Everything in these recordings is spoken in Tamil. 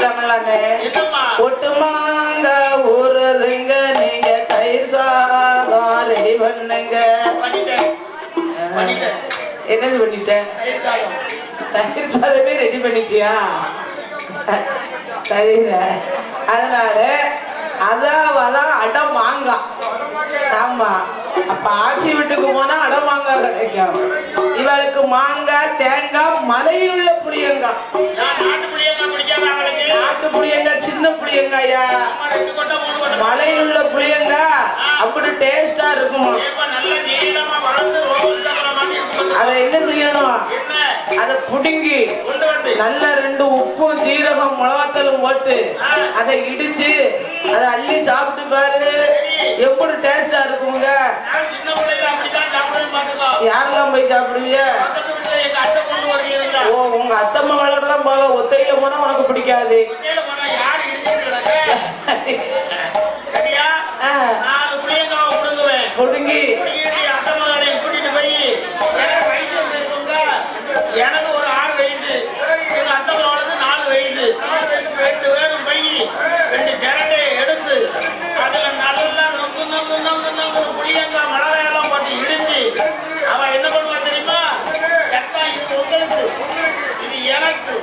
சொல்லிட்டாங்களானே ஒட்டுமாங்க ஊறுதுங்க நீங்க தயிர் சாதம் ரெடி பண்ணுங்க என்னது பண்ணிட்டேன் தயிர் சாதமே ரெடி பண்ணிட்டியா சரிங்க அதனால அதான் அடம் மாங்காய் ஆமா அப்ப ஆட்சி வீட்டுக்கு போனா அடம் மாங்காய் கிடைக்கும் இவளுக்கு மாங்காய் தேங்காய் மலையில் உள்ள புளியங்காய் நாட்டு புளியங்காய் சின்ன புளியங்காயா மலையில் உள்ள புளியங்காய் அப்படி டேஸ்டா இருக்குமா அதை என்ன செய்யணும் அதை புடுங்கி நல்ல 2 உப்பும் சீரகம் மிளகாத்தூளும் போட்டு அதை இடிச்சு அதை அள்ளி சாப்பிட்டு பாரு எப்படி டேஸ்டா இருக்குங்க யாரெல்லாம் போய் சாப்பிடுவீங்க ஓ உங்க அத்தம்மா வளர்க்க தான் போக ஒத்தையில போனா உனக்கு பிடிக்காது புடுங்கி எனக்கு ஒரு 6 வயசு எங்க அத்தம்மாவுக்கு 4 வயசு 2 பேரும் போய் 2 சிரட்டையை எடுத்து அதுல நல்லா நொங்கு புளியங்காய் மிளகாயெல்லாம் போட்டு இடிச்சு அவன் என்ன பண்ணுவான் தெரியுமா எத்தா இது உங்களுக்கு இது எனக்கு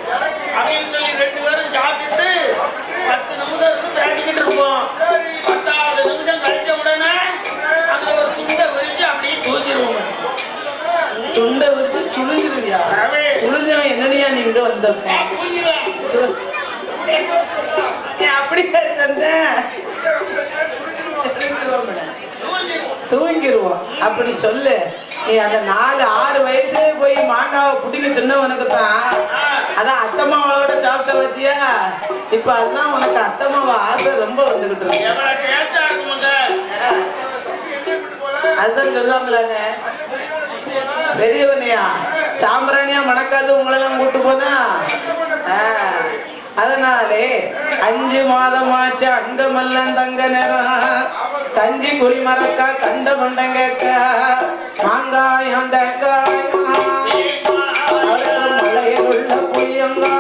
அப்படின்னு சொல்லி 2 பேரும் சாப்பிட்டு 10 நிமிஷம் இருந்து பேசிக்கிட்டு இருப்போம் 10வது நிமிஷம் கழிச்ச உடனே அங்க ஒரு துண்டை விரிச்சு அப்படியே தூக்கிடுவோம் துண்டை விரிச்சு சுழுங்கிருவியா சுழுஞ்சவன் என்னடியா நீங்க வந்தப்ப அப்படியே சொன்ன தூங்கிடுவோம் அப்படி சொல்லு நீ அந்த 4-6 வயசு போய் மாங்காவை புடிங்க தின்னவனுக்கு தான் அதான் அத்தம்மாவோட சாப்பிட்ட பத்தியா இப்ப அதுதான் உனக்கு அத்தம்மாவை ஆசை ரொம்ப வந்துகிட்டு இருக்கு அதுதான் சொல்லுவாங்களானே பெரியவனையா சாம்பிராணியா மணக்காது உங்களெல்லாம் கூட்டு போனா அதனாலே 5 மாதமாச்சு அண்டமெல்லாம் தங்க நேரம் கஞ்சி குறி மரக்கா கண்ட மண்டங்க மாங்காயம் தேங்காயம் மலையில் உள்ள புளியங்கா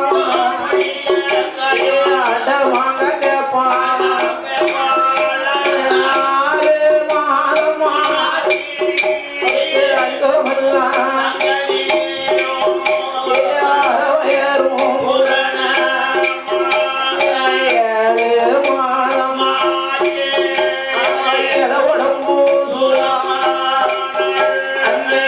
அட வாங்க கேப்பான் 6 மாதமா அங்கே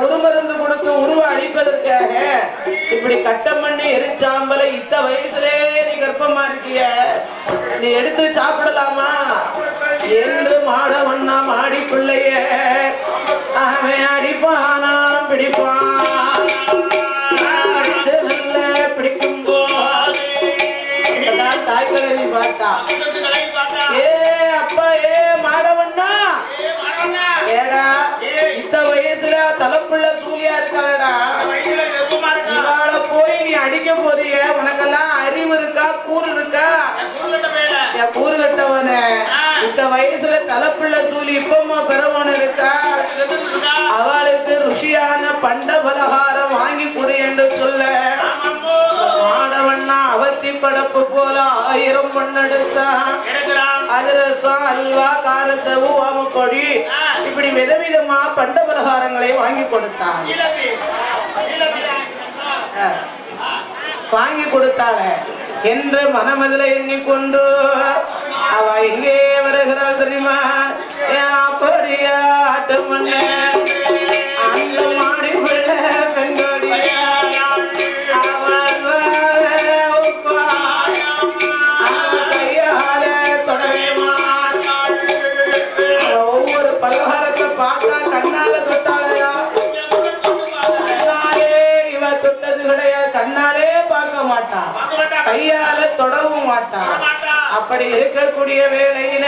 ஒரு மருந்து கொடுத்து உருவ அழிப்பதற்காக இப்படி கட்டம் பண்ணி எரிச்சாம்பலை இத்த வயசுலே நீ கர்ப்பமா இருக்கிய, நீ எடுத்து சாப்பிடலாமா என்று மாடவண்ணா மாடி பிள்ளைய அவன் அடிப்பானா பிடிப்பான். அடித்து நல்ல பிடிக்கும் போது தாய்க்கடவி பார்த்தா, ஏ அப்பா ஏ மாடவண்ணா, ஏடா இத்த வயசுல தலைப்புள்ள சூலியா இருக்காடா, இவாள போய் நீ அடிக்க போறிய, உனக்கெல்லாம் அறிவு இருக்கா கூறு இருக்கா? என் கூறு கட்டவன இந்த வயசுல தலைப்புள்ள சூலி இப்பமா பெறவன இருக்கா? அவளுக்கு ருசியான பண்ட பலகாரம் வாங்கி கொடு என்று சொல்ல மாடவண்ணா அவத்தி படப்பு போல 1000 பண்ணெடுத்தான். அதிரசம் அல்வா காரச்சவு வாமப்பொடி இப்படி விதவிதமா பண்ட பலகாரங்களை வாங்கி கொடுத்தான். வாங்கி கொடுத்தாள என்று மனமதில எண்ணிக்கொண்டு அவ இங்கே வருகிறாள் தெரியுமா? அப்படியா ஆட்டம் பண்ண அந்த மாடி பிள்ள பெண்கோடிய கையால தொடவே மாட்டாள். ஒவ்வொரு பலகாரத்தை பார்த்தா கண்ணால தொட்டாளையா, கண்ணாலே இவ தொட்டது கிடையாது, கண்ணாலே பார்க்க மாட்டான், கையால தொடவும் மாட்டான். அப்படி இருக்கக்கூடிய வேளையில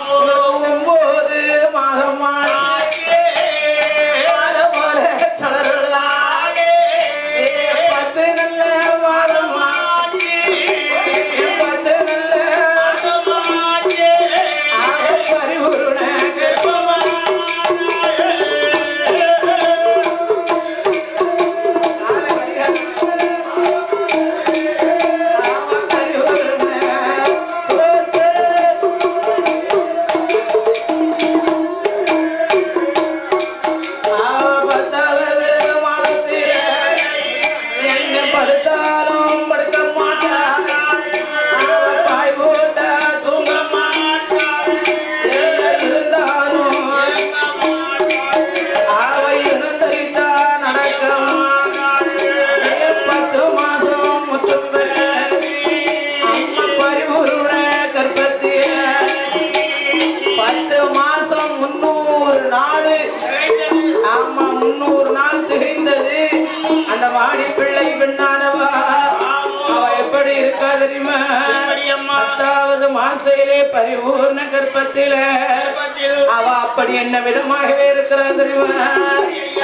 9 மாதமான போல சலருளாக 10 நல்ல மாதமா 10 நல்ல பரிபூர்ண தெரியுமா? 10வது மாசத்திலே பரிபூர்ண கர்ப்பத்திலே அவ அப்படி என்ன விதமாகவே இருக்கிறார் தெரியுமா?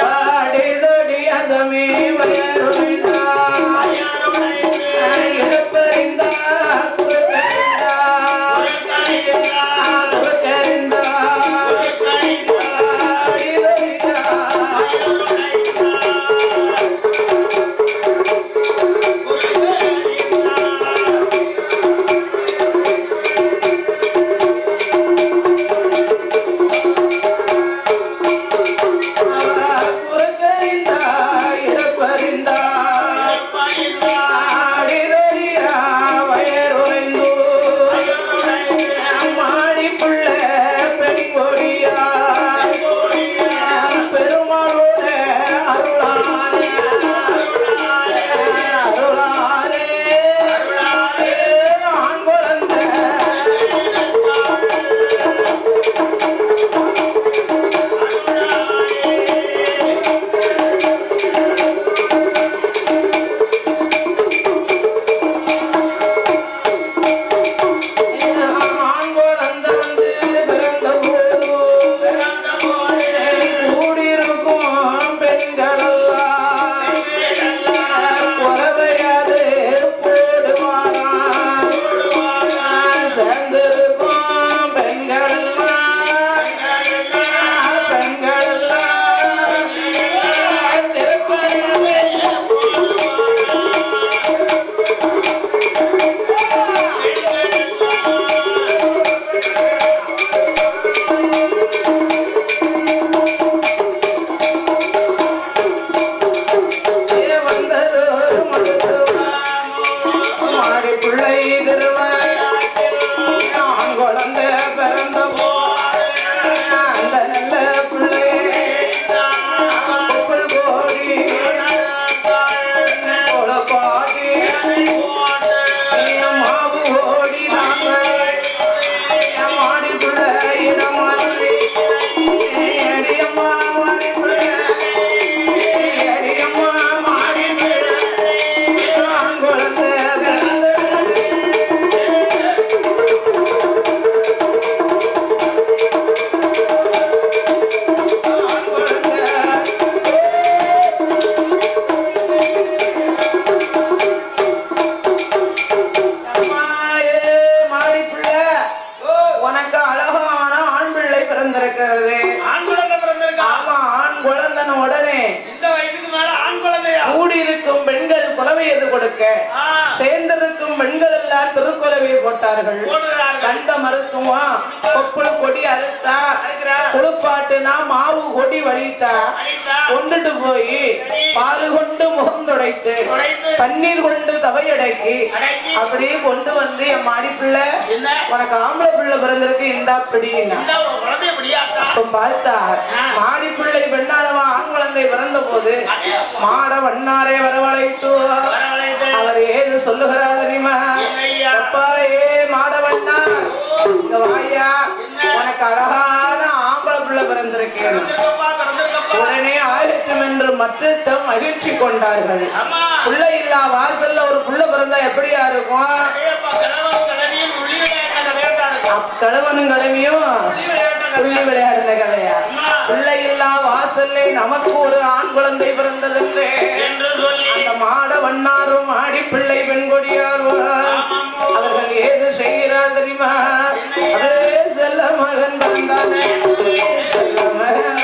ஆடிதொடி அதமே வயருடைந்தா இழப்பறிந்தா குறுக்கறிந்தா குறுக்கறிந்தா குறுக்கறிந்தா இழப்பறிந்தா கொடுக்க சேர்ந்திருக்கும் பெண்கள் எல்லாம் திருக்குறவை போட்டார்கள். கந்த மருத்துவம் கொப்புள் கொடி அறுத்தா குளிப்பாட்டுனா மாவு கொடி வலித்தா கொண்டுட்டு போய் பால் கொண்டு முகம் துடைத்து தண்ணீர் கொண்டு தவையடக்கி அப்படியே கொண்டு வந்து என் மாடி பிள்ளை உனக்கு ஆம்பளை பிள்ளை பிறந்திருக்கு இந்தா பிடின்னா பார்த்தா மாடி பிள்ளை பெண்ணாதவா ஆண் குழந்தை பிறந்த போது மாட வண்ணாரை வரவழைத்து அவர் ஏது சொல்லுகிறார் தெரியுமா? அப்பா ஏ மாடவண்ணா இந்த வாயா உனக்கு அழகான ஆம்பளை பிள்ளை பிறந்திருக்கேன். உடனே ஆயிரட்டும் என்று மற்ற மகிழ்ச்சி கொண்டார்கள். புள்ள இல்லா வாசல்ல ஒரு புள்ள பிறந்தா எப்படியா இருக்கும்? கணவனும் கிழமையும் புள்ளி விளையாடுன கதையா? பிள்ளை இல்லா வாசல்ல நமக்கு ஒரு ஆண் குழந்தை பிறந்தது அந்த மாட வண்ணாரும் ஆடி பிள்ளை பெண்கொடியாரும் அவர்கள் ஏது செய்கிறார் தெரியுமா? செல்ல மகன் பிறந்தானே செல்ல மகன்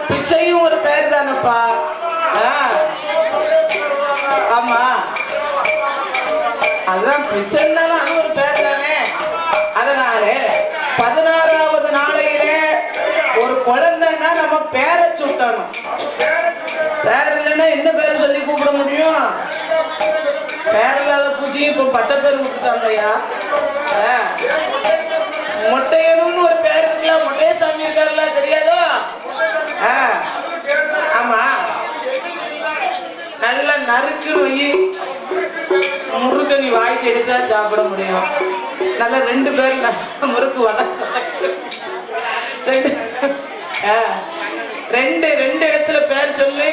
பிச்சையும் ஒரு பேர் தானப்பா. ஆமா அதுதான் பிச்சைன்னாலும் அது ஒரு பேர் தானே. அதனால 16வது நாளையிலே ஒரு குழந்தைன்னா நம்ம பேரை சுட்டணும். பேர் இல்லைன்னா என்ன பேர் சொல்லி கூப்பிட முடியும்? பேர் இல்லாத பூச்சி இப்ப பட்ட பேர் விட்டுட்டாங்க ஐயா. மொட்டையனும் ஒரு பேர் இருக்கலாம். மொட்டையசாமி இருக்காருல்ல, தெரியாதோ? ஆமா நல்ல நறுக்கு வை முறுக்க நீ வாய்க்கு எடுத்தா சாப்பிட முடியும். நல்ல 2 பேர் முறுக்கு ரெண்டு இடத்துல பேர் சொல்லி.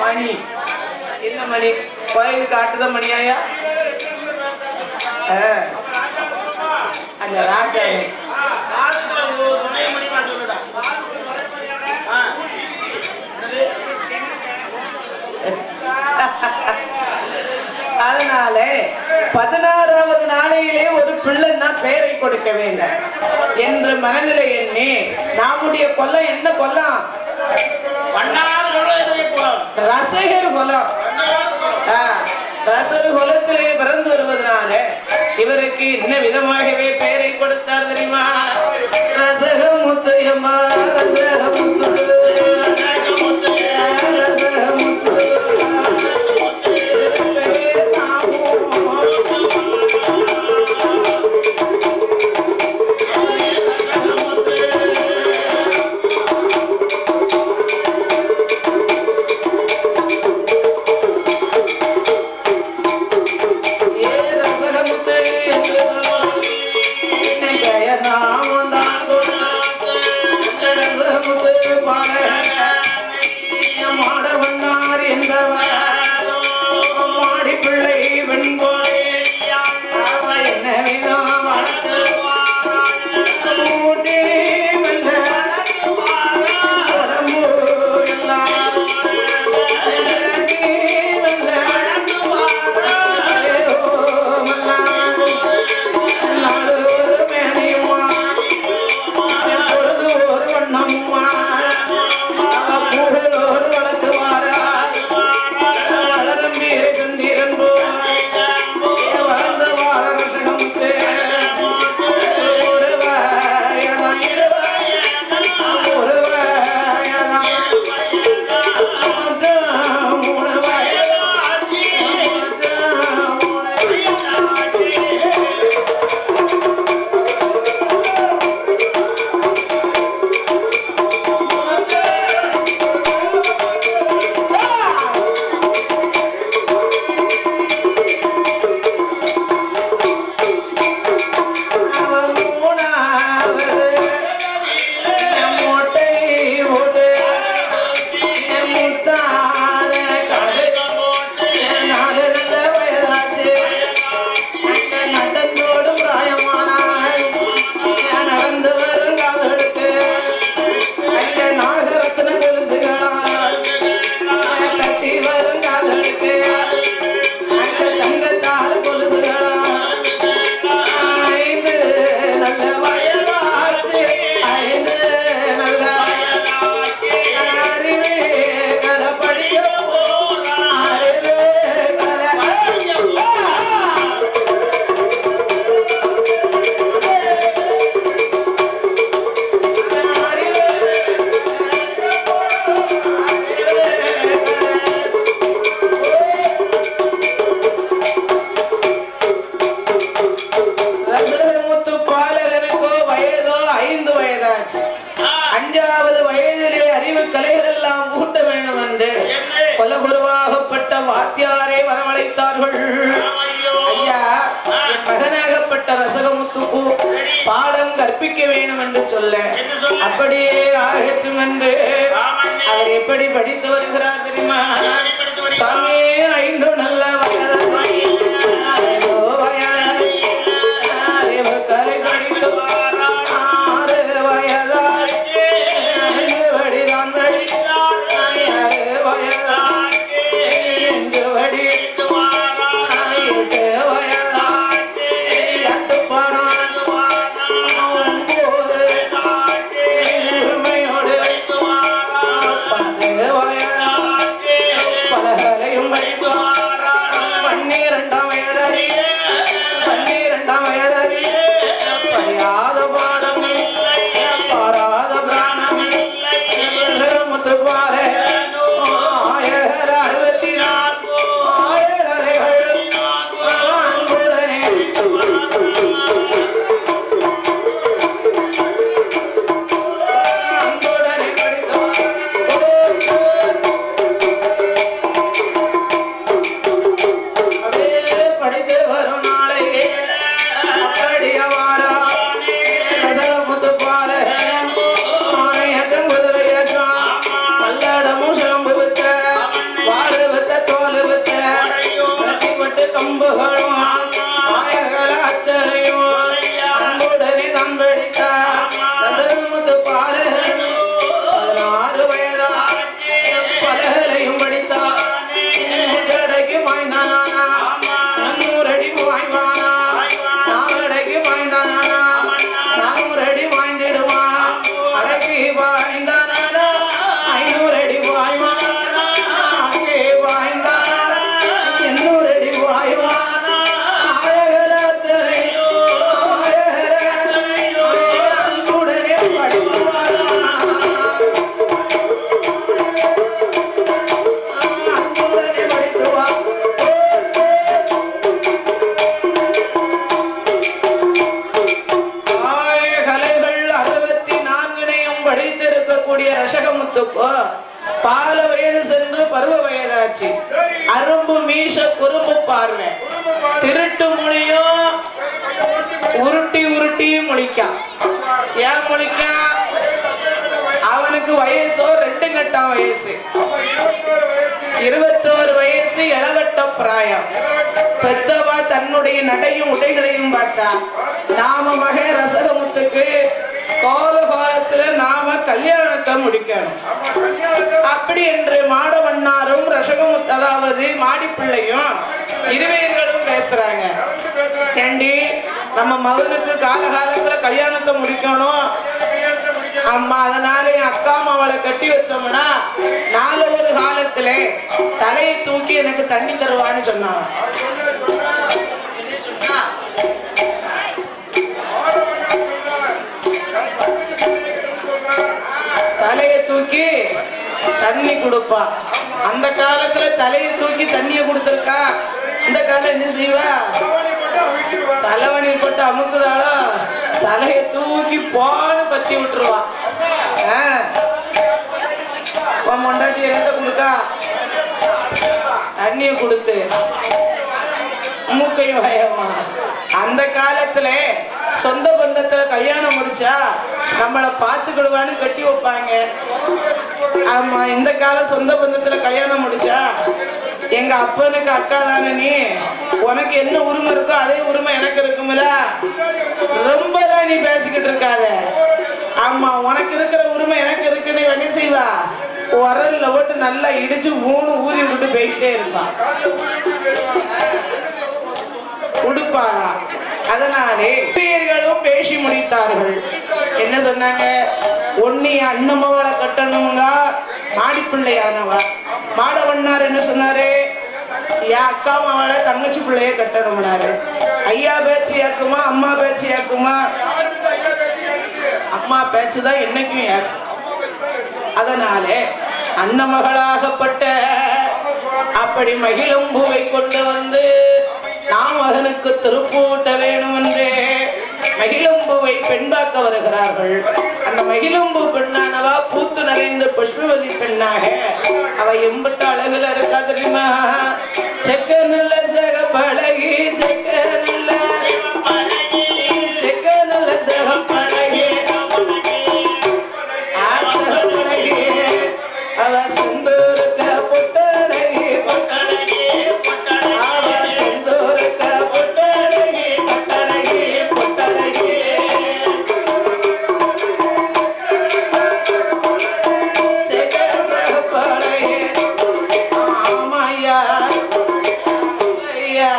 மணி என்ன மணி? கோயிலுக்கு காட்டுத மணியாயா? அந்த ராஜா அதனால 16வது நாளையிலே ஒரு பிள்ளைன்னா பெயரை கொடுக்க வேண்டும் என்று மனதில் எண்ணி நம்முடைய கொல்லம் என்ன கொல்லம்? ரசகர் குலம். ரசர் குலத்திலே பிறந்து வருவதனால இவருக்கு என்ன விதமாகவே பெயரை கொடுத்தார் தெரியுமா? ரசகமுத்தையம்மா ரசகமுத்து பாடம் கற்பிக்க வேண்டும் என்று சொல்ல அப்படியே ஆகட்டும் என்று அவர் எப்படி படித்து வருகிறார் தெரியுமா? சாமி 5 நல்ல கம்புகளும் ஆயகல அத்தனையும் அன்புடன் இருக்கக்கூடிய ரசகமுத்துக்கோ பால வயது சென்று பருவ வயதாச்சு. அரும்பு மீச குறும்பு பார்வை, திருட்டு மொழியும் உருட்டி உருட்டி முழிக்கான். ஏன் முழிக்கான்? அவனுக்கு வயசோ 2 கட்டா வயசு, 21 வயசு, இளவட்ட பிராயம். பெத்தவா தன்னுடைய நடையும் உடைகளையும் பார்த்தா நாம மகன் ரசகமுத்துக்கு காலகாலத்துல நாம கல்யாணத்தை முடிக்கணும். அப்படி என்று மாடவண்ணாரும் ரசகமுத்து அதாவது மாடிப்பிள்ளையும் இருவேர்களும் பேசுறாங்க. ஏண்டி நம்ம மகனுக்கு காலகாலத்துல கல்யாணத்தை முடிக்கணும் அம்மா, அதனால என் அக்கா மாவளை கட்டி வச்சோம்னா நாலு ஒரு காலத்துல தலையை தூக்கி எனக்கு தண்ணி தருவான்னு சொன்னாங்க. தலையை தூக்கி தண்ணி கொடுப்பா. அந்த காலத்துல தலையை தூக்கி தண்ணிய கொடுத்திருக்கா. இந்த காலம் என்ன செய்வா? தலைவணி போட்டு அமுக்குதாளோ தலையை தூக்கி போன்னு பத்தி விட்டுருவா. மொண்டாட்டி எந்த கொடுக்கா தண்ணிய கொடுத்து மூக்கையும் பயமா. அந்த காலத்துல சொந்த பந்தத்துல கல்யாணம் முடிச்சா நம்மளை பார்த்துக்கிடுவான்னு கட்டி வைப்பாங்க. ஆமா, இந்த காலம் சொந்த பந்தத்துல கல்யாணம் முடிச்சா எங்க அப்பனுக்கு அக்கா தானே நீ, உனக்கு என்ன உரிமை இருக்கோ அதே உரிமை எனக்கு இருக்கும்ல. ரொம்பதான் நீ பேசிக்கிட்டு இருக்காத. ஆமா, உனக்கு இருக்கிற உரிமை எனக்கு இருக்குன்னு என்ன செய்வா? உரல்ல போட்டு நல்லா இடிச்சு ஊறி விட்டு போயிட்டே இருப்பா. உடுப்பாளா. அதனாலே பேர்களும் பேசி முடித்தார்கள். என்ன சொன்னாங்க? ஒன்னி அண்ணமவளை கட்டணுங்க மாடிப்பிள்ளையானவா. மாடவண்ணார் என்ன சொன்னாரு? என் அக்கா மாவளை தங்கச்சி பிள்ளைய கட்டணும்னாரு. ஐயா பேச்சு ஏக்குமா அம்மா பேச்சு ஏக்குமா? அம்மா பேச்சுதான் என்னைக்கும் ஏக்கும். அதனாலே அன்னமகளாகப்பட்ட அப்படி மகிழம்பூவை கொண்டு வந்து நாம் மகனுக்கு திருப்பூட்ட வேணும் என்று மகிழம்பூவை பெண்பாக்க வருகிறார்கள். அந்த மகிழம்பூ பெண்ணானவா பூத்து நிறைந்த புஷ்பவதி பெண்ணாக அவ எம்பிட்ட அழகுல இருக்கா தெரியுமா? செக்க நல்ல சக பழகி, செக்க நல்ல சக பழகி, பழகி அவ செந்தூருக்க பொட்டழகி, பொட்டழகி அவ செந்தூருக்க பொட்டழகி, பொட்டழகி பொட்டழகி செக்க சக பழகி. ஆமாயா ஐயா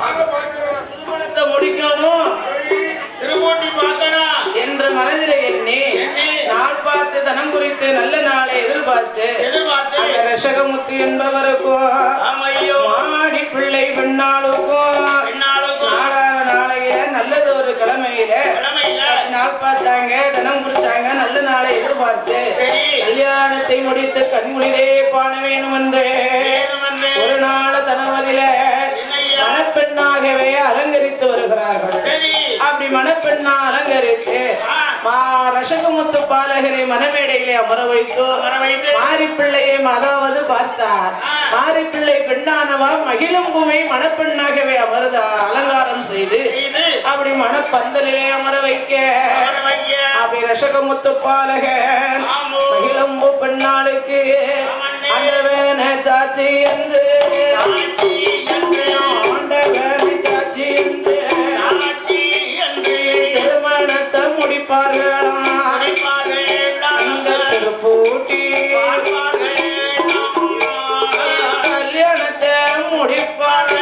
திருமணத்தை முடிக்கணும், திருப்போட்டி பார்க்கணும் என்ற மனதிலே எண்ணி நாள் பார்த்து தனம் குறித்து நல்ல நாளை எதிர்பார்த்து அந்த ரசகமுத்து என்பவருக்கும் மாடி பிள்ளை பெண்ணாளுக்கும் நாளையில நல்லது ஒரு கிழமையில நாள் பார்த்தாங்க, தனம் குறிச்சாங்க, நல்ல நாளை எதிர்பார்த்து கல்யாணத்தை முடித்து கண்குளிரே பாண வேணும் என்று ஒரு நாள் தனவதில மணப்பெண்ணாகவே அலங்கரித்து வருகிறார்கள். அப்படி மணப்பெண்ணா அலங்கரித்து ரசகமுத்து பாலகரை மணமேடையிலே அமர வைத்து மாரிப்பிள்ளையை அதாவது பார்த்தார். மாரிப்பிள்ளை பெண்ணானவா மகிழம்பூவை மணப்பெண்ணாகவே அமர்ந்த அலங்காரம் செய்து அப்படி மணப்பந்தலிலே அமர வைக்க அப்படி ரசகமுத்து பாலகன் மகிழம்பூ பெண்ணாளுக்கு ஆண்டவன சாட்சி என்று திருமணத்தை முடிப்பார்களாம். அந்த திருப்பூட்டி கல்யாணத்தை முடிப்பார்,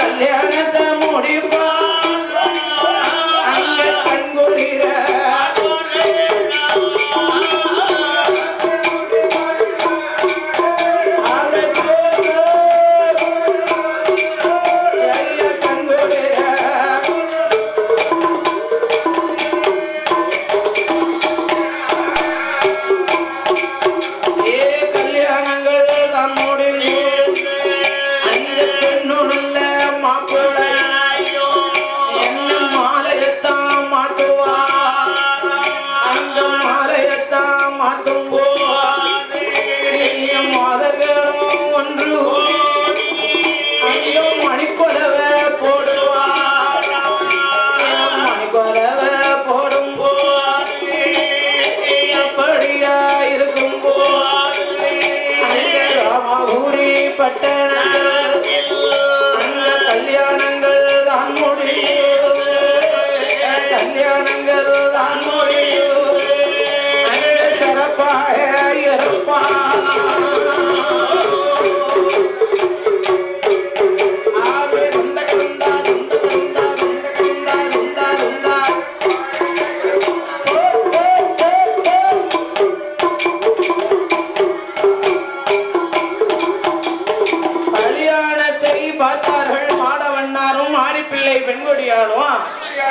கல்யாணத்தை முடிப்பார் அங்க கண்குளிர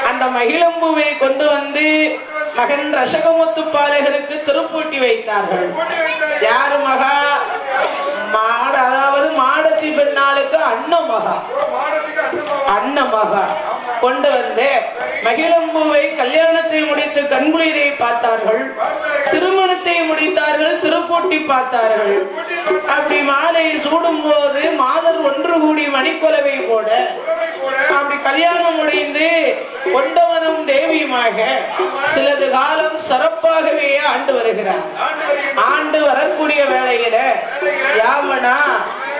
அந்த மகிழம்பூவை கொண்டு வந்து மகன் ரசகமுத்து பாலகருக்கு திருப்பூட்டி வைத்தார்கள். யாரு மகா? அதாவது மாடத்தி பெண்ணாளுக்கு அன்னமகா, அன்னமகா கொண்டு வந்து மகிழம்பூவை கல்யாணத்தை முடித்து கண்குளிரை பார்த்தார்கள், திருமணத்தை முடித்தார்கள், திருப்பூட்டி பார்த்தார்கள். அப்படி மாலை சூடும் போது மாதர் ஒன்று கூடி மணிக்கொலவை போட அப்படி கல்யாணம் முடிந்து கொண்டவனும் தேவியுமாக சிலது காலம் சிறப்பாகவே ஆண்டு வருகிறார். ஆண்டு வரக்கூடிய வேளையில யாமனா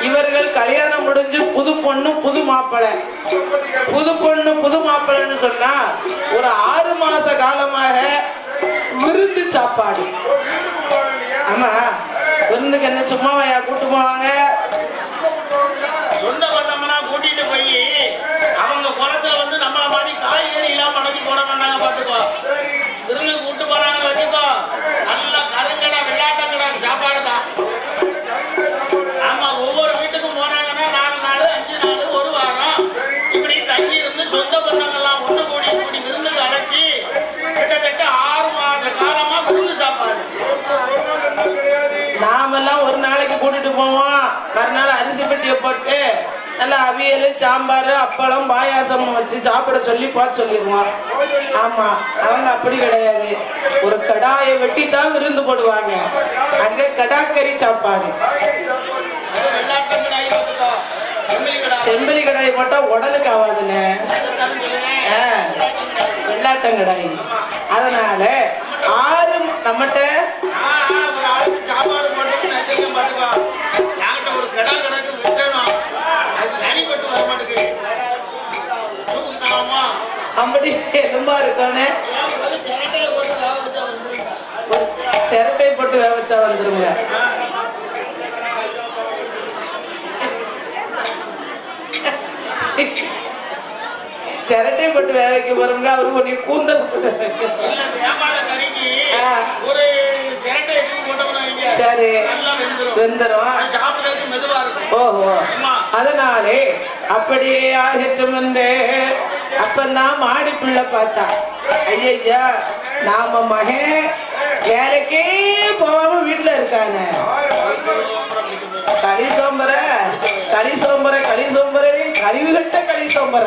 இவர்கள் கல்யாணம் முடிஞ்சு புது பொண்ணு புது மாப்பிள்ளை, புது பொண்ணு புது மாப்பிள்ளைன்னு சொன்னா ஒரு 6 மாச காலமாக விருந்து சாப்பாடு. ஆமா, விருந்துக்கு என்ன சும்மாவையா கூட்டு போவாங்க? சொந்த பந்தம்னா கூட்டிட்டு போய் அவங்க குளத்துல வந்து நம்மள மாதிரி காய்கறி எல்லாம் மடக்கி போட மாட்டாங்க. பாத்துக்கோ, விருந்து கூட்டு போறாங்கன்னு வச்சுக்கோ, நல்லா கருங்கடா வெள்ளாட்டங்கடா சாப்பாடு தான். ஆமா, ஒவ்வொரு வீட்டுக்கும் போனாங்கன்னா 4 நாள் 5 நாள் 1 வாரம் இப்படி தங்கி இருந்து சொந்த பந்தங்கள்லாம் ஒன்று கூடி கூடி விருந்துக்கு அழைச்சி கிட்டத்தட்ட 6 மாத காலமா விருந்து சாப்பாடு. நாமெல்லாம் ஒரு நாளைக்கு கூட்டிட்டு போவோம், மறுநாள் அரிசி பெட்டியை போட்டு நல்லா அவியல் சாம்பார் அப்பளம் பாயாசம் வச்சு சாப்பிட சொல்லி பார்த்து சொல்லிடுவோம். ஆமா, அவங்க அப்படி கிடையாது. ஒரு கடாயை வெட்டி தான் விருந்து போடுவாங்க. அங்க கடாக்கறி சாப்பாடு. செம்பலி கடாய் போட்டா உடலுக்கு ஆகாதுன்னு வெள்ளாட்டங்கடாய். அதனால 6 நம்மகிட்ட சாப்பாடு போட்டு பாத்துக்கோ, யார்கிட்ட ஒரு கடா கணக்கு விட்டணும், அது சரிப்பட்டு வர மாட்டேங்குது. அப்படி எலும்பா இருக்கோன்னு சிரட்டை போட்டு வேக வச்சா வந்துருங்க. சிரட்டை போட்டு வேக வைக்க போறோம்ங்க, அவருக்கு ஒரு கூந்தல் போட்டு ஒரு சிரட்டை போட்டோம்னா சரி வெந்துரும். ஓஹோ, அதனாலே அப்படியே ஆகட்டும் என்று அப்பந்தான் மாடி பிள்ளை பார்த்தா, ஐயா நாம மகன் வேலைக்கே போகாம வீட்டுல இருக்காங்க. களி சோம்பர களி சோம்பர களி சோம்பர கழிவு கட்ட களி சோம்பர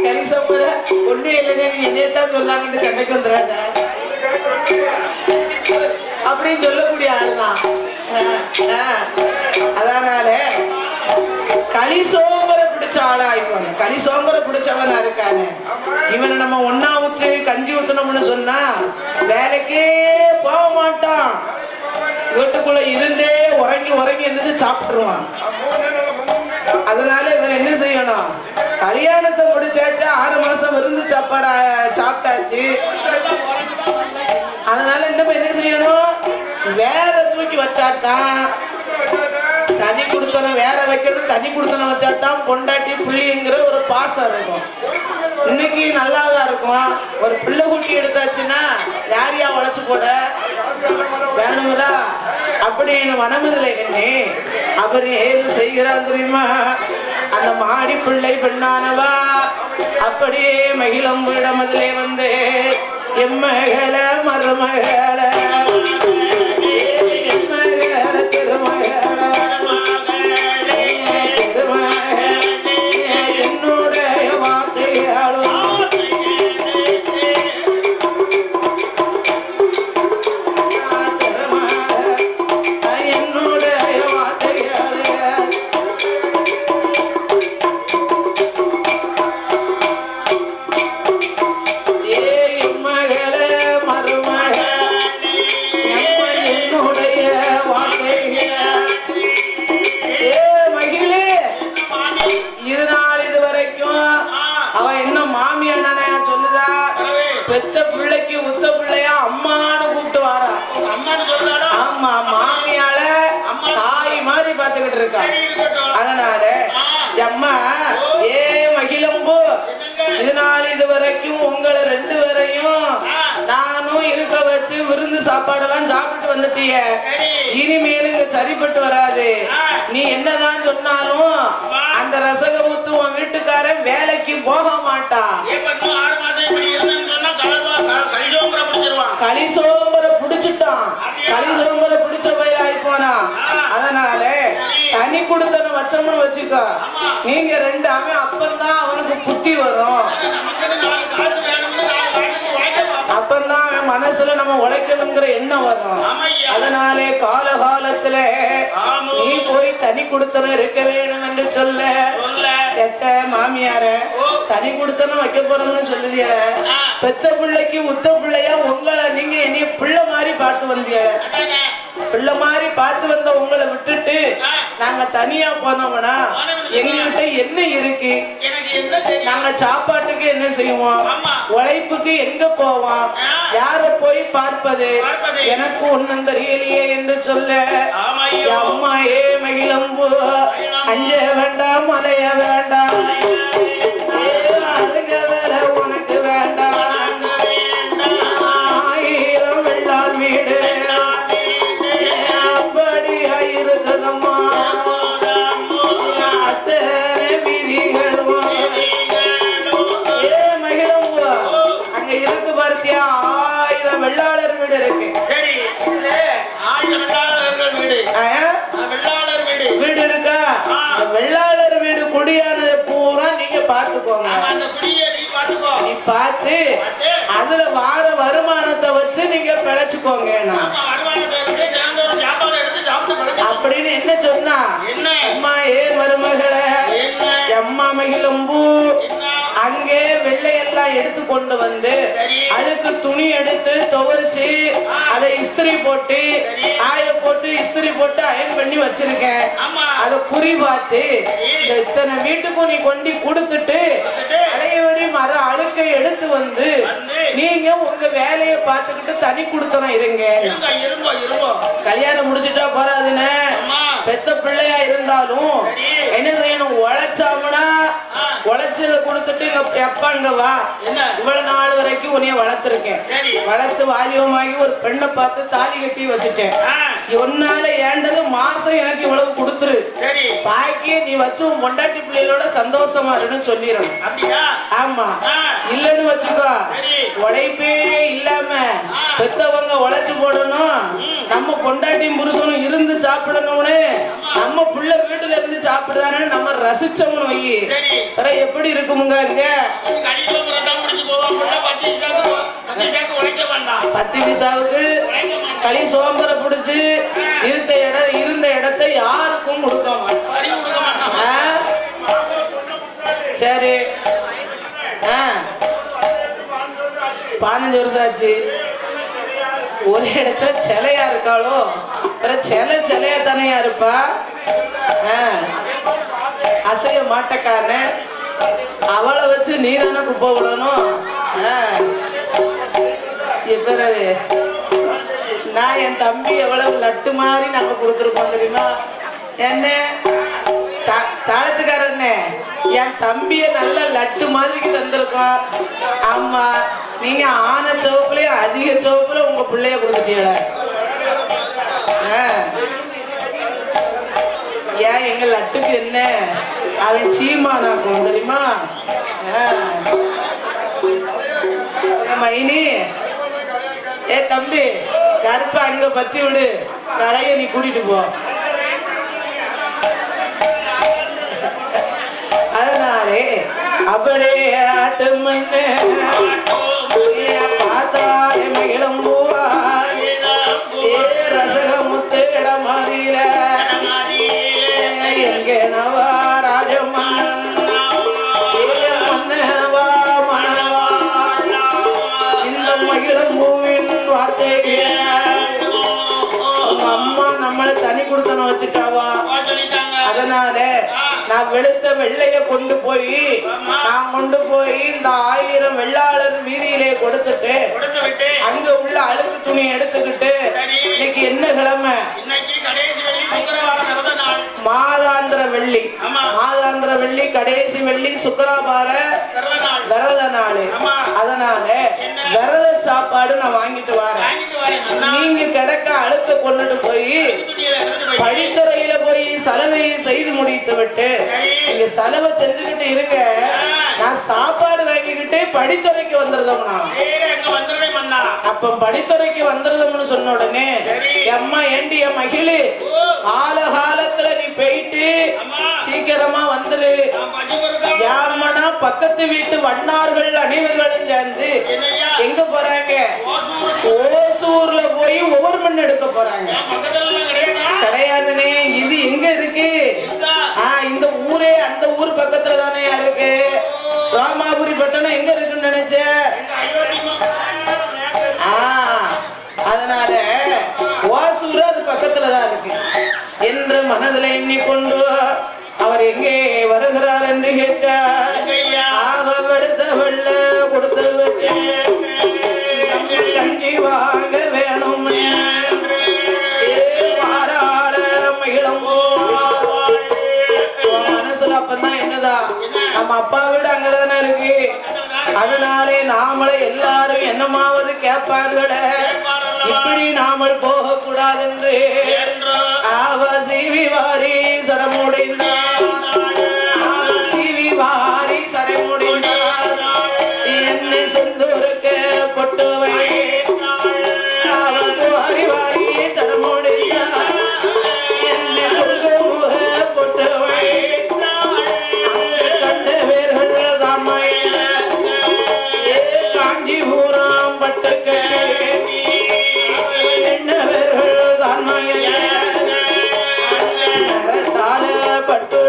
களி சோம்பர ஒண்ணு இல்லைன்னு நீ என்னையத்தான் சொல்லாங்கன்னு சண்டைக்கு வந்துடாத அப்படின்னு சொல்லக்கூடிய ஆளுதான். அதனால களி சோம்பர பிடிச்ச ஆளா ஆயிப்பாங்க. களி சோம்பர பிடிச்சவனா இருக்காங்க. இவனை நம்ம ஒன்னா ஊத்து கஞ்சி ஊத்தணும்னு சொன்னா வேலைக்கே போக மாட்டான். வீட்டுக்குள்ள இருந்தே உறங்கி உறங்கி எந்திரிச்சு சாப்பிட்டுருவான். அதனால இவன் என்ன செய்யணும், கல்யாணத்தை முடிச்சாச்சு, 6 மாசம் விருந்து சாப்பாடு சாப்பிட்டாச்சு. அதனால என்ன செய்யணும், வேற தூக்கி வச்சாதான் தனி குடுத்தனம், வேற வைக்கணும் தனி குடுத்தனம் வச்சாதான் பொண்டாட்டி புள்ளிங்கிற ஒரு பாசம் இருக்கும். இன்னைக்கு நல்லாதான் இருக்கும். ஒரு பிள்ளை குட்டி எடுத்தாச்சுன்னா யாரையா உழைச்சு போட வேணுங்களா அப்படின்னு மனமில்லை. என்னே அவர் ஏது செய்கிறான் தெரியுமா, அந்த மாடி பிள்ளை பெண்ணானவா அப்படியே மகிழம்பிடம் அதிலே வந்து எம்மகள மருமகள எம்மகள திருமகள என்னுடைய வார்த்தையாலும் பெத்த பிள்ளைக்கு உத்த பிள்ளையா அம்மான்னு கூப்பிட்டு வாரா. ஆமா, மாமியால தாய் மாதிரி பாத்துக்கிட்டு இருக்கா. அதனால அம்மா ஏ மகிழம்பு, இதனால இது வரைக்கும் உங்களை 2 பேரையும் நானும் இருக்க வச்சு விருந்து சாப்பாடெல்லாம் சாப்பிட்டு வந்துட்டீங்க. இனிமேலுங்க சரிப்பட்டு வராது. நீ என்னதான் சொன்னாலும் அந்த ரசகமுத்து உன் வீட்டுக்காரன் வேலைக்கு போக மாட்டான். களி சோம்பரை பிடிச்சிட்டான். களி சோம்பரை பிடிச்ச பயிர் ஆகி போனா. அதனால தனி குடுத்தனம் வச்சோம்னு வச்சுக்கோ, நீங்க 2 அவன் அப்பந்தான் அவனுக்கு புத்தி வரும். அப்பந்தான் அவன் மனசுல நம்ம உழைக்கணுங்கிற எண்ணம் வரும். அதனாலே காலகாலத்துல நீ போய் தனி குடுத்தனம் இருக்க வேணும் என்று சொல்ல எத்த மாமியார தனி குடுத்தனம் வைக்க போறோம்னு சொல்லுதிய. பெத்த பிள்ளைக்கு உத்த பிள்ளையா உங்களை நீங்க என்னைய பிள்ளை மாதிரி பார்த்து வந்திய. பிள்ளை மாதிரி பார்த்து வந்த உங்களை விட்டுட்டு நாங்க தனியா போனோம்னா எங்ககிட்ட என்ன இருக்கு, நாங்க சாப்பாட்டுக்கு என்ன செய்வோம், உழைப்புக்கு எங்க போவோம், யார போய் பார்ப்பது, எனக்கு ஒண்ணும் தெரியலையே என்று சொல்ல அம்மா ஏ மகிழம்பு அஞ்ச வேண்டாம் மலைய வேண்டாம் அதுங்க வேலை உனக்கு வேண்டாம். 1000 வெள்ளால் வீடு அப்படியா இருக்குதம்மா, அத்தனை விதிகளும் ஏ மகிழம்பு அங்க இருக்கு பார்த்தியா, 1000 வெள்ளாளர் வீடு இருக்கு. சரி, 1000 வெள்ளாளர்கள் வீடு வீடு இருக்கா. வெள்ளாளர் வீடு குடியானதை பூரா நீங்க பாத்துக்கோங்க. நீ பார்த்து அதுல வார வருமானத்தை வச்சு நீங்க பிழைச்சுக்கோங்க அப்படின்னு என்ன சொன்னா, அம்மா ஏ மருமகளை அம்மா மகிழம்பு அங்கே வெள்ளையெல்லாம் எடுத்து கொண்டு வந்து அழுக்கு துணி எடுத்து துவைச்சு அதை இஸ்திரி போட்டு ஆய போட்டு இஸ்திரி போட்டு அயன் பண்ணி வச்சிருக்கேன். அதை குறி பார்த்து இத்தனை வீட்டுக்கும் நீ கொண்டு கொடுத்துட்டு அடையவடி மர அழுக்கை எடுத்து வந்து நீங்க உங்க வேலையை பார்த்துக்கிட்டு தனி குடுத்தனம் இருங்க. கல்யாணம் முடிச்சுட்டா போறாதுன்னு பெத்த பிள்ளையா இருந்தாலும் என்ன செய்ய எப்பாங்க வா. இவ்வளவு நாள் வரைக்கும் உன்னைய வளர்த்திருக்கேன். வளர்த்து வாலிபமாகி ஒரு பெண்ணை பார்த்து தாலி கட்டி வச்சுட்டேன். ஒன்னால ஏண்டது மாசம் எனக்கு இவ்வளவு கொடுத்துரு. பாக்கி நீ வச்சு உன் பொண்டாட்டி பிள்ளைகளோட சந்தோஷமா இருக்குன்னு சொல்லிடணும். ஆமா, இல்லன்னு வச்சுக்கோ உழைப்பே இல்லாம பெத்தவங்க உழைச்சு போடணும். நம்ம பொண்டாட்டியும் புருஷனும் இருந்து சாப்பிடணும்னு நம்ம புள்ள வீட்டுல இருந்து சாப்பிடுதானு நம்ம ரசிச்சோம்னு வை. வேற எப்படி இருக்குமுங்க இங்க 10 பைசாவுக்கு களி சோம்பரை பிடிச்சு இருந்த இடத்தை யாருக்கும் கொடுக்க மாட்டோம். சரி 15 வருஷம் ஆச்சு. ஒரு இடத்துல சிலையா இருக்காளோ சிலையா தானையா இருப்பா. அசைய மாட்டக்கான அவளை வச்சு நீ தானே குப்பை விடணும். பிறகு நான் என் தம்பி எவ்வளவு லட்டு மாதிரி நாங்க கொடுத்துருக்கோம் தெரியுமா? என்ன தாளத்துக்காரண்ணே என் தம்பிய நல்ல லட்டு மாதிரி தந்திருக்கோம். ஆமா, நீங்க ஆன சோப்புலயும் அதிக சோப்புல உங்க பிள்ளைய கொடுத்துட்டீங்கள. ஏன் எங்க லட்டுக்கு என்ன அவன் சீமானாக்கும் தெரியுமா? மைனி தம்பி கருப்பா அங்க பத்தி விடு, கடையை நீ கூட்டிட்டு போ. அதனாலே அப்படியே ஆட்டு மண்ணு பார்த்தாலே மகிழம் பூவா ரசகமுத்து இடமாதிர எங்க நவா ராஜமன் மன்னவா மனவா இந்த மகிழம் பூவின் வார்த்தைக்கு அம்மா நம்மளை தனி கொடுத்தன வச்சுட்டாவா. அதனால நான் வெளுத்த வெள்ளைய கொண்டு போய் இந்த 1000 வெள்ளாளர் வீதியிலே கொடுத்துட்டு அங்க உள்ள அழுக்கு துணி எடுத்துக்கிட்டு இன்னைக்கு என்ன கிழமை? மாதாந்திர வெள்ளி கடைசி வெள்ளி சுக்கராபார விரத நாள். அதனால விரத சாப்பாடு நான் வாங்கிட்டு வரேன். நீங்க கிடக்க அழுக்க கொண்டுட்டு போய் படித்துறையில போய் சலவையை செய்து முடித்து விட்டு நீங்க செலவை செஞ்சுக்கிட்டு இருங்க. நான் சாப்பாடு வாங்கிக்கிட்டு படித்துறைக்கு வந்துருதோம்னா அப்ப படித்துறைக்கு வந்துருதோம்னு சொன்ன உடனே அம்மா ஏண்டி என் மகிழு காலகாலத்துல நீ போயிட்டு சீக்கிரமா வந்துரு. யாமனா பக்கத்து வீட்டு வண்ணார்கள் அனைவர்களும் சேர்ந்து எங்க போறாங்க? ஓசூர்ல போய் ஒவ்வொரு மண் எடுக்க போறாங்க. கிடையாதுனே, இது எங்க இருக்கு? இந்த ஊரே அந்த ஊர் பக்கத்துல தானே இருக்கு. ராமாபுரி பட்டணம் எங்க இருக்குன்னு நினைச்சேன். அதனால ஓசூர் அது பக்கத்துலதான் இருக்கு என்று மனதில் எண்ணிக்கொண்டு அவர் எங்கே வருகிறார் என்று கேட்டார். வெடுத்த வெள்ள கொடுத்து விட்டு கஞ்சி வாங்க வேணும் மனசுல அப்பதான் என்னதா நம்ம அப்பா வீடு அங்கதானே இருக்கு. அதனாலே நாமளே எல்லாரும் என்னமாவது கேட்பார்களே, இப்படி நாமல் போக கூடாது என்று ஆவசிவி வாரி சடமுடிந்தார். ஆவசிவி வாரி சடமுடிந்தார். என்னை செந்தூருக்கு பொட்டு வை வாரி வாரி சடமுடிந்தார். என்னை முருக பொட்டு வை கண்டவேர்கள் தாமைய காஞ்சிபுரம் பட்டுக்கு என்னவர்கள் தாமைய பட்டு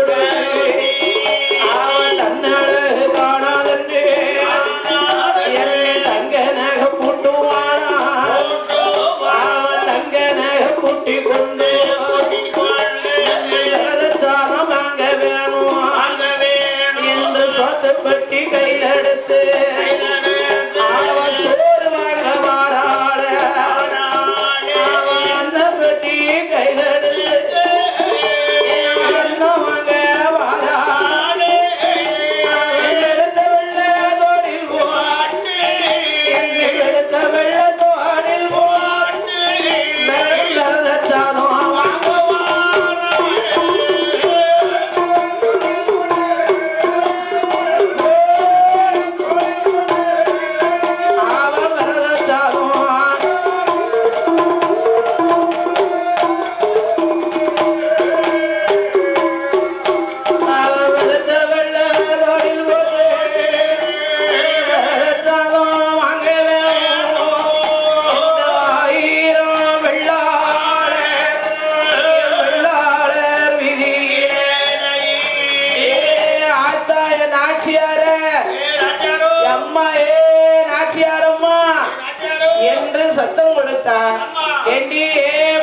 பார்த்தா ஏண்டி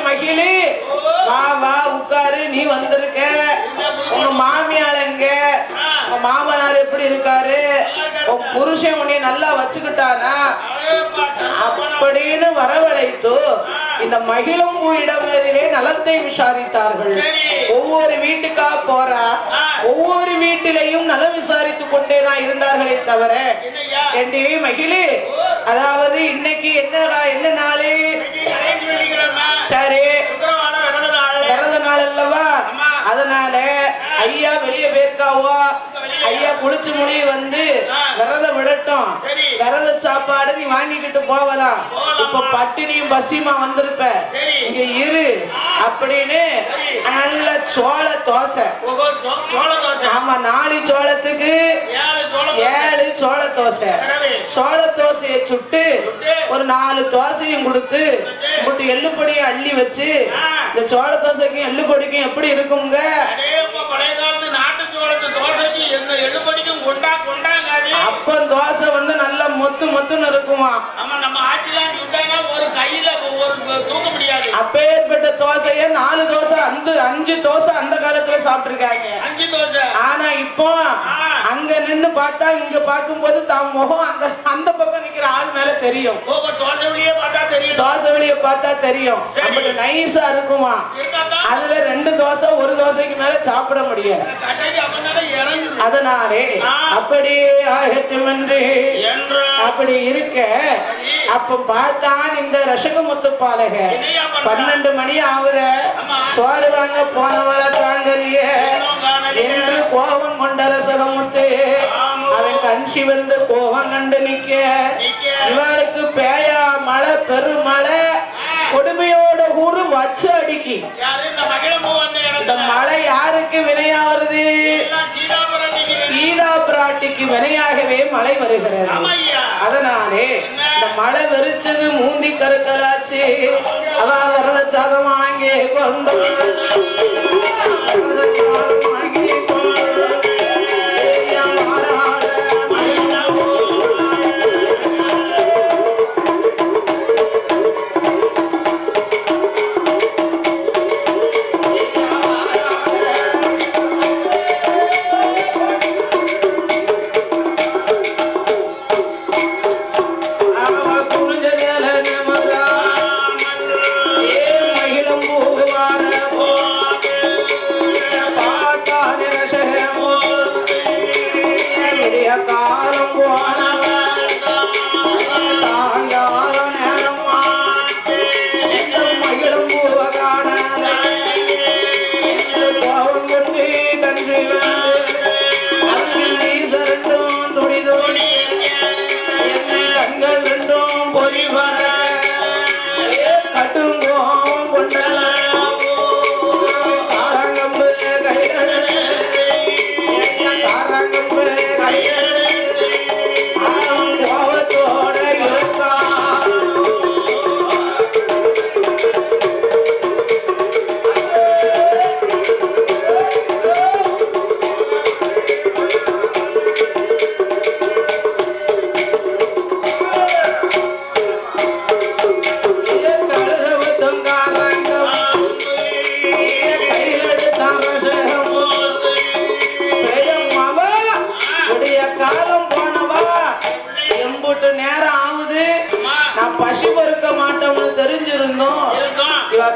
மகிழி வா வா உட்காரு நீ வந்திருக்க உங்க மாமியார் எங்க உங்க மாமனார் எப்படி இருக்காரு உன் புருஷன் உன்னை நல்லா வச்சுக்கிட்டானா அப்படின்னு வரவழைத்து இந்த மகிழம்பூ இடங்களிலே நலத்தை விசாரித்தார்கள். ஒவ்வொரு வீட்டுக்கா போறா ஒவ்வொரு வீட்டிலையும் நலம் விசாரித்துக் கொண்டேதான் இருந்தார்களே தவிர ஏண்டி மகிழி அதாவது இன்னைக்கு என்ன நாளு சரி பிறந்த நாள் அல்லவா அதனால ஐயா வெளியே போயிருக்காவோ ஐயா குளிச்சு முடி வந்து விரதம் விடட்டும் விரத சாப்பாடு நீ வாங்கிக்கிட்டு போகலாம் இப்ப பட்டினியும் பசியுமா வந்திருப்ப இங்க இரு அப்படின்னு நல்ல சோள தோசை ஆமா 4 சோளத்துக்கு 7 சோள தோசை சோள தோசையை சுட்டு ஒரு 4 தோசையும் கொடுத்து போட்டு எள்ளுப்பொடியை அள்ளி வச்சு இந்த சோள தோசைக்கும் எள்ளுப்பொடிக்கும் எப்படி இருக்குங்க அப்ப தோசை வந்து நல்லா மொத்து மொத்துன்னு இருக்குமா அப்பேற்பட்ட தோசைய 4 தோசை 5 தோசை அந்த காலத்துல சாப்பிட்டுருக்காங்க. ஆனா இப்போ அங்க நின்னு பார்த்தா இங்க பார்க்கும்போது தான் முகம் அந்த பக்கம் நிக்கிற ஆள் மேல தெரியும். தோசை வெளியே பார்த்தா தெரியும் நைஸா இருக்குமா அதுல 2 தோசை 1 தோசைக்கு மேல சாப்பிட முடியாது. அதனாலே அப்படியே ஆகட்டும் என்று அப்படி இருக்க அப்ப பார்த்தான் இந்த ரசகமுத்து பாலக 12 மணி ஆகுத சோறு வாங்க போனவள தாங்கலியே என்று கோபம் கொண்ட ரசகமுத்து அவன் கஞ்சி வந்து கோபம் கண்டு நிக்க இவளுக்கு பேயா மழை பெருமழை கொடுமையோட ஊரு வச்சு அடிக்கி இந்த மழை யாருக்கு வினையா வருது சீதா பிராட்டிக்கு வினையாகவே மழை வருகிறது. அதனாலே இந்த மழை வெறிச்சது மூந்தி கருக்கலாச்சு அவ வரத சாதம் வாங்கி கொண்டு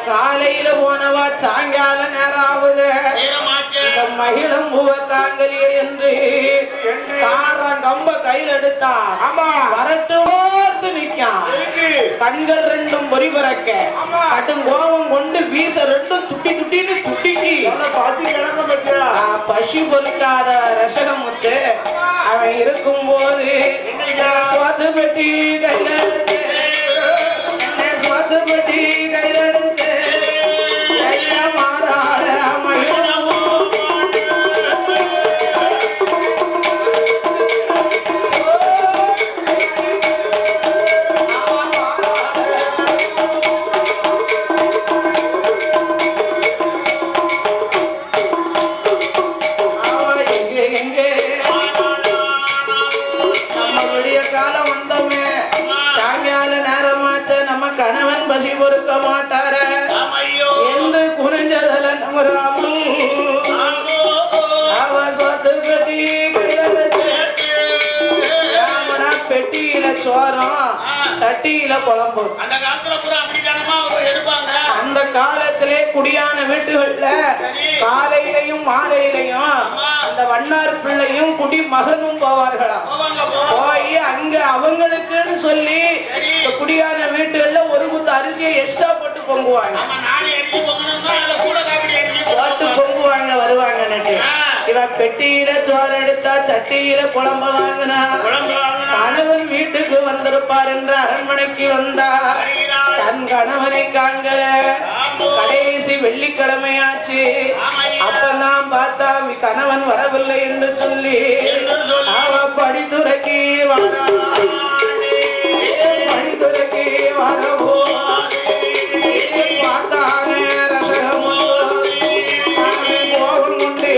காலையில போனவா சாயங்கால நேரம் ஆகுது இந்த மகிழம் பூவக்காங்கலியே என்று காரங்கம்ப கையில் எடுத்தா வரட்டு நிக்கான் கண்கள் 2 பொறி பறக்க கடும் கோபம் கொண்டு வீச 2 துட்டி துட்டின்னு துட்டிக்கு பசி பொறுக்காத ரசகமுத்து அவன் இருக்கும் போது சுவாத்து பெட்டி கையில் எடுத்து சுவாத்து பெட்டி கையில் எடுத்து பெட்டியில சோறும் சட்டியில குழம்பு. அந்த காலத்துல பூரா அப்படிதானமா எடுப்பாங்க. அந்த காலத்திலே குடியான வீட்டுகள்ல காலையிலையும் மாலையிலையும் அந்த வண்ணார் பிள்ளையும் குடி மகனும் போவார்களாம். போய் அங்க அவங்களுக்குன்னு சொல்லி குடியான வீட்டுகள்ல ஒரு குத்து அரிசியை எக்ஸ்ட்ரா போட்டு பொங்குவாங்க. போட்டு பொங்குவாங்க வருவாங்க. இவன் பெட்டியில சோறு எடுத்தா சட்டியில குழம்ப வாங்கினா கணவன் வீட்டுக்கு வந்திருப்பார் என்று அரண்மனைக்கு வந்தார். தன் கணவனை காங்கல கடைசி வெள்ளிக்கிழமையாச்சு. அப்பதான் பார்த்தா கணவன் வரவில்லை என்று சொல்லி அவ படித்துறைக்கு படித்துறைக்கு வரவோ பார்த்தானே ரசகமோ கோபம் கொண்டே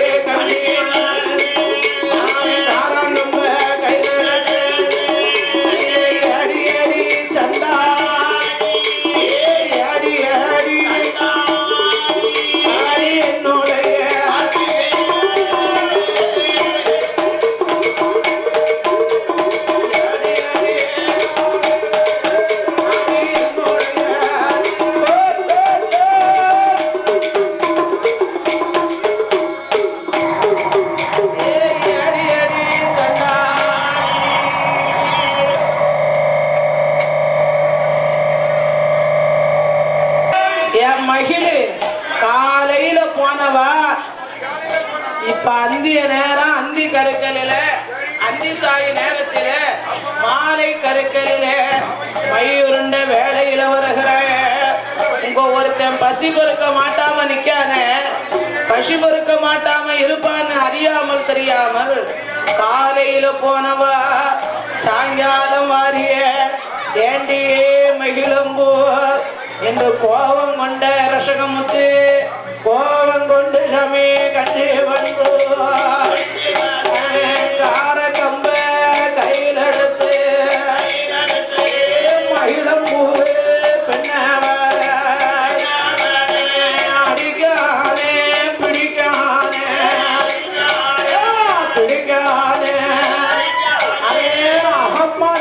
காலையில போனவா இப்ப அந்திய நேரம் அந்தி கருக்கலில அந்தி சாய் நேரத்தில மாலை கருக்கலில மயுருண்ட வேளையில வருகிற உங்க ஒருத்தன் பசி பொறுக்க மாட்டாம நிக்கான பசி பொறுக்க மாட்டாம இருப்பான்னு அறியாமல் தெரியாமல் காலையில போனவா சாயங்காலம் வாரிய ஏண்டியே மகிழம்பூ என்று கோபம் கொண்ட ரசகமுத்து கோபம் கொண்டு சமீ கட்டி வந்து கார கம்ப கையில் எடுத்து மகிழம்பூ பெண்ணவ அடிக்கானே பிடிக்கானே பிடிக்கானே அதே அகப்பா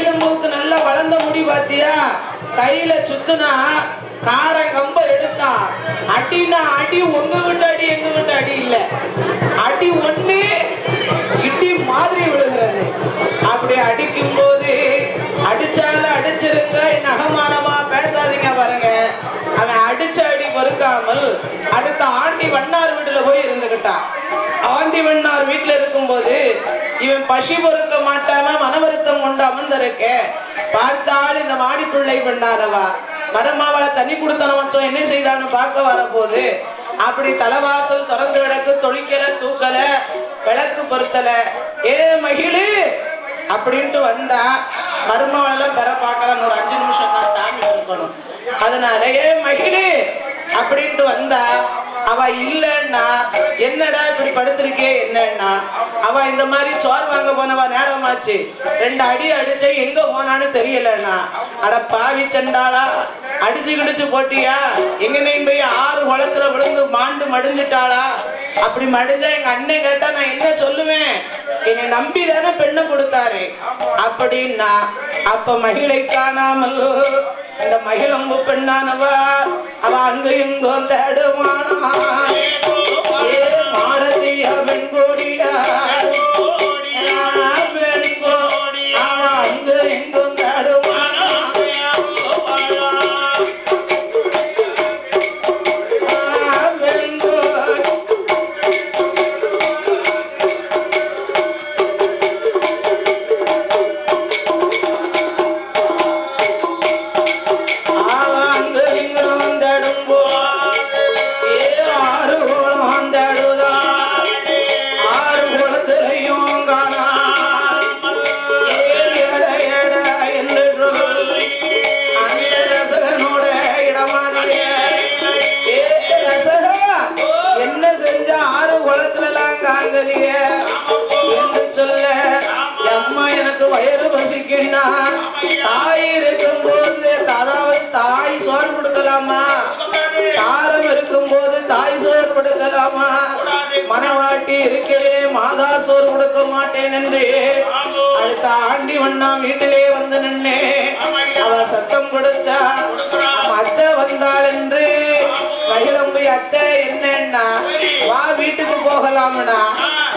மகிழம்பூக்கு நல்லா வளர்ந்த முடி பாத்தியா, கையில சுத்துனா கார கம்ப எடுத்தா அடினா அடி, உங்க வீட்டு அடி எங்க வீட்டு அடி இல்ல, அடி ஒண்ணு இடி மாதிரி விழுகிறது. அப்படி அடிக்கும் போது அடிச்சாலும் அடிச்சிருங்க, நகமானமா பேசாதீங்க பாருங்க. அவன் அடிச்ச அடி பொறுக்காமல் அடுத்த ஆண்டி வண்ணார் வீட்டுல போய் இருந்துகிட்டான். ஆண்டி வண்ணார் வீட்டுல இருக்கும் போது இவன் பசி பொறுக்க மாட்டாம மனவருத்தம் கொண்டு அமர்ந்திருக்க பார்த்தால் இந்த மாடி பிள்ளை பண்ணாரவா மருமாவளை தண்ணி கொடுத்தன வச்சோம் என்ன செய்தான்னு பார்க்க வரப்போது அப்படி தலைவாசல் திறந்து கிடக்கு, தொழிக்கல தூக்கல விளக்கு பொருத்தல. ஏ மகிழு அப்படின்ட்டு வந்தா மருமாவளெல்லாம் பெற பார்க்கலாம், ஒரு 5 நிமிஷம் தான் சாமி இருக்கணும். அதனால ஏ மகிழு அப்படின்ட்டு வந்தா அவ இல்லன்னா என்னடா இப்படி படுத்திருக்கே என்னன்னா, அவ இந்த மாதிரி சோறு வாங்க போனவா நேரமாச்சு 2 அடி அடிச்ச எங்க போனான்னு தெரியலன்னா, அட பாவி சண்டாளா அடிச்சு கிடிச்சு போட்டியா, எங்க நீ போய் 6 குளத்துல விழுந்து மாண்டு மடிஞ்சிட்டாளா, அப்படி மடிஞ்சா எங்க அண்ணன் கேட்டா நான் என்ன சொல்லுவேன், என்னை நம்பிதானே பெண்ணை கொடுத்தாரு அப்படின்னா. அப்ப மகிழை காணாமல் இந்த மகிழம்பு பெண்ணானவா அவ அங்க எங்கோ தேடுவானா, மாரதியா வெண்கோடியா அவ அங்க எங்கோ தேடுவானா. வயிறு பசிக்குன்னா தாய் இருக்கும் போது, அதாவது தாய் சோறு கொடுக்கலாமா, தாரம் இருக்கும் போது தாய் சோறு கொடுக்கலாமா, மனவாட்டி இருக்கிறே மாதா சோறு கொடுக்க மாட்டேன் என்று அடுத்த ஆண்டி வண்ணா வீட்டிலே வந்து நின்னே அவ சத்தம் கொடுத்தா. அத்தை வந்தாள் என்று மகிழம்பு அத்தை என்னன்னா வா வீட்டுக்கு போகலாம்னா,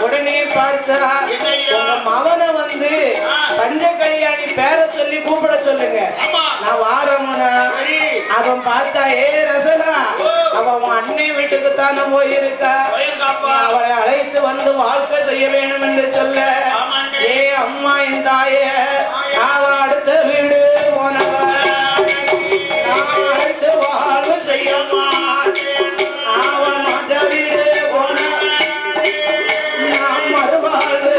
உடனே பார்த்தா உங்க மவனை வந்து பஞ்ச கல்யாணி பேரை சொல்லி கூப்பிட சொல்லுங்க, நான் வாரமுனா. அவன் பார்த்தா ஏ ரசனா அவன் அன்னை வீட்டுக்கு தானே போயிருக்கா, அவளை அழைத்து வந்து வாழ்க்கை செய்ய வேண்டும் என்று சொல்ல, ஏ அம்மா என் தாய அவ அடுத்த வீடு போனவ நான் அடுத்து வாழ்வு செய்ய மாட்டேன், அவன் அந்த வீடு போன நான் மறுவாழ்வு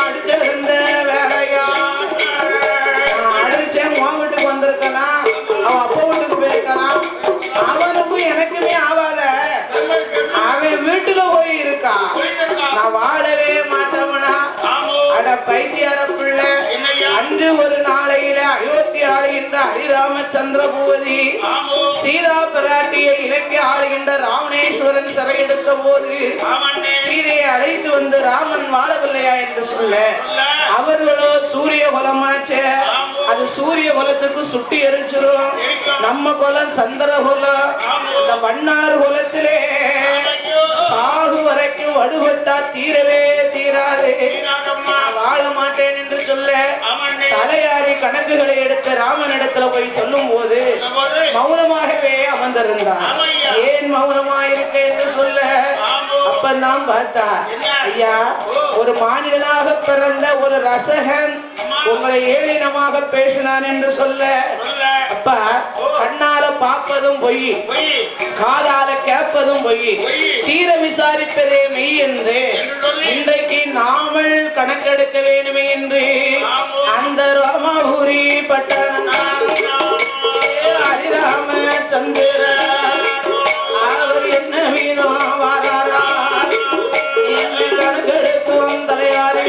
அடிச்சிருந்த வேலையா அடிச்சேன். உன் வீட்டுக்கு வந்திருக்கலாம், அவன் அப்பா வீட்டுக்கு போயிருக்கலாம், அவனுக்கும் எனக்குமே ஆவாத, அவன் வீட்டுல போய் இருக்கா, நான் வாழவே மாட்டோம்னா. அட பைத்தியார பிள்ளை, அன்று ஒரு நாளையில அயோத்தி ஆளுகின்ற ஹரிராமச்சந்திர பூபதி சீதா பிராட்டியை இலங்கை ஆளுகின்ற ராமணேஸ்வரன் சிறையெடுத்த போது சீதையை அழைத்து வந்து ராமன் வாழவில்லையா என்று சொல்ல, அவர்களோ சூரிய குலமாச்சே, அது சூரிய குலத்துக்கு சுட்டி எரிச்சிரும், நம்ம குலம் சந்திர குலம், இந்த வண்ணார் குலத்திலே சாகு வரைக்கும் வடுபட்டா தீரவே தீராது, வாழ மாட்டேன் என்று சொல்ல தலையாரி கணக்குகளை எடுத்து ராமனிடத்துல போய் சொல்லும் போது மௌனமாகவே அமர்ந்திருந்தார். ஏன் மௌனமா இருக்க என்று சொல்ல, அப்பந்தான் பார்த்தா ஐயா ஒரு மாநிலனாக பிறந்த ஒரு ரசகன் உங்களை ஏளினமாக பேசினான் என்று சொல்ல, அப்பா கண்ணால பார்ப்பதும் பொய், காதால கேட்பதும் பொய், தீர விசாரிப்பதே மெய் என்று இன்றைக்கு நாமல் கணக்கெடுக்க வேண்டுமே என்று அந்த ராமபுரி பட்டண ஹரிராம சந்திர அவர் என்ன வீதம் வாராரா என்று கணக்கெடுக்கும் தலையாரி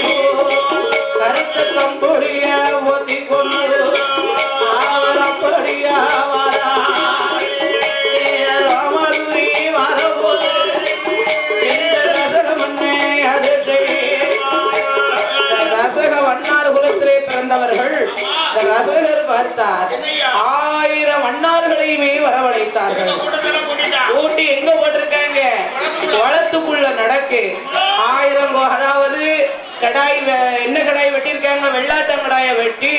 கருத்த கம்பொழிய ஓத்தி கொண்டு அவர் அப்படியா வாரா ராமபுரி வரபோது இந்த ரசகமன்னே அது ரசக வண்ணா பார்த்தார் 1000 அன்னார்களையுமே வரவழைத்தார்கள். ஊட்டி எங்க போட்டிருக்காங்க? குளத்துக்குள்ள நடக்கு 1000 அதாவது கடாய் என்ன கடாய் வெட்டியிருக்காங்க? வெள்ளாட்டங்கடாய வெட்டி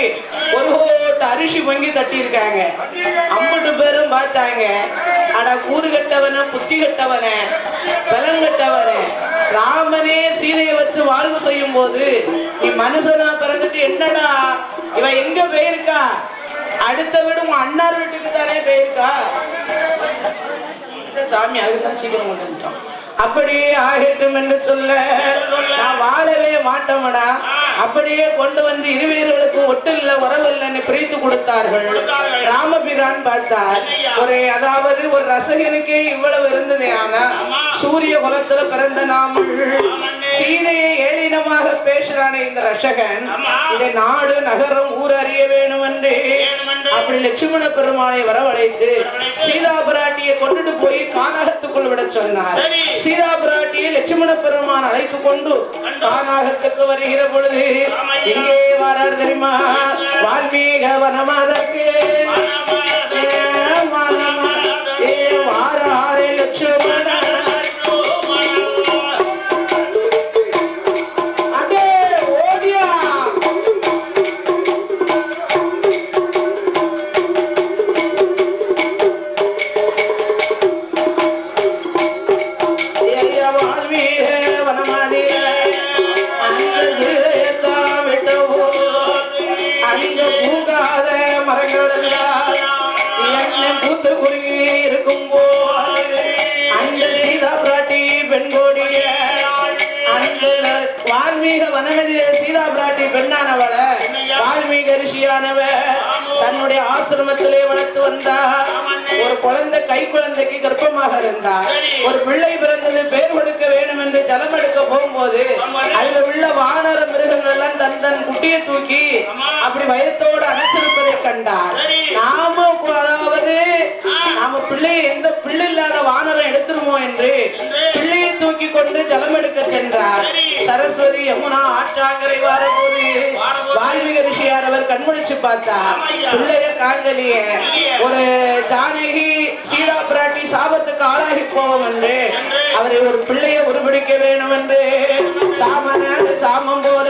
ஒரு கோட்டை அரிசி பொங்கி தட்டியிருக்காங்க. 50 பேரும் பார்த்தாங்க. ஆனா கூறு கட்டவன புத்தி கட்டவன பலம் கட்டவன ராமனே சீதையை வச்சு வாழ்வு செய்யும் போது நீ மனுஷனா பிறந்துட்டு என்னடா இவ எங்க போயிருக்கா? அடுத்த வீடு உங்க அண்ணார் வீட்டுக்கு தானே போயிருக்கா சாமி. அதுக்குதான் சீக்கிரம் கொண்டு வந்துட்டோம். அப்படியே ஆகட்டும் என்று சொல்ல நான் வாழவே மாட்டோம்டா. அப்படியே கொண்டு வந்து இருவேர்களுக்கு ஒட்டு இல்ல உறவு இல்லைன்னு பிரித்து கொடுத்தார்கள். ராமபிரான் பார்த்தார். அதாவது ஒரு ரசகனுக்கே இவ்வளவு இருந்ததே. ஆனா சூரிய குலத்துல பிறந்த நாமல் சீதையை ஏளினமாக பேசுறானே இந்த ரசகன், இதை நாடு நகரம் ஊர் அறிய வேணும் என்று அப்படி லட்சுமண பெருமானை வரவழைத்து சீதா பிராட்டியை கொண்டுட்டு போய் கானகத்துக்குள் விட சொன்னார். சீதா பிராட்டியை லட்சுமண பெருமான் அழைத்து கொண்டு கானகத்துக்கு வருகிற பொழுது எங்கே வரார் தெரியுமா? வால்மீக வனமாதற்கு வாராரே லட்சுமண பெண்ணானவள வால்மீக ரிஷியானவ தன்னுடைய ஆசிரமத்திலே வளர்த்து வந்தார். ஒரு குழந்தை கை குழந்தைக்கு கர்ப்பமாக இருந்தார். ஒரு பிள்ளை பிறந்தது பேர் கொடுக்க வேண்டும் என்று ஜலம் எடுக்க போகும்போது அதுல உள்ள வானர மிருகங்கள் எல்லாம் தன் தன் குட்டியை தூக்கி அப்படி வயத்தோடு அணைச்சிருப்பதை கண்டார். அதாவது நாம பிள்ளையை எந்த பிள்ளை இல்லாத வானரம் எடுத்துருமோ என்று பிள்ளையை தூக்கி கொண்டு ஜலம் எடுக்க சென்றார். சரஸ்வதி யமுனா ஆற்றாங்கரை வாரபோது வால்மீக ரிஷியாரவர் கண்முடிச்சு பார்த்தார். பிள்ளைய காங்கலிய ஒரு ஜானகி சீதா பிராட்டி சாபத்துக்கு ஆளாகி போவோம் என்று அவரை ஒரு பிள்ளைய உருபிடிக்க வேணும் என்று சாமம் போல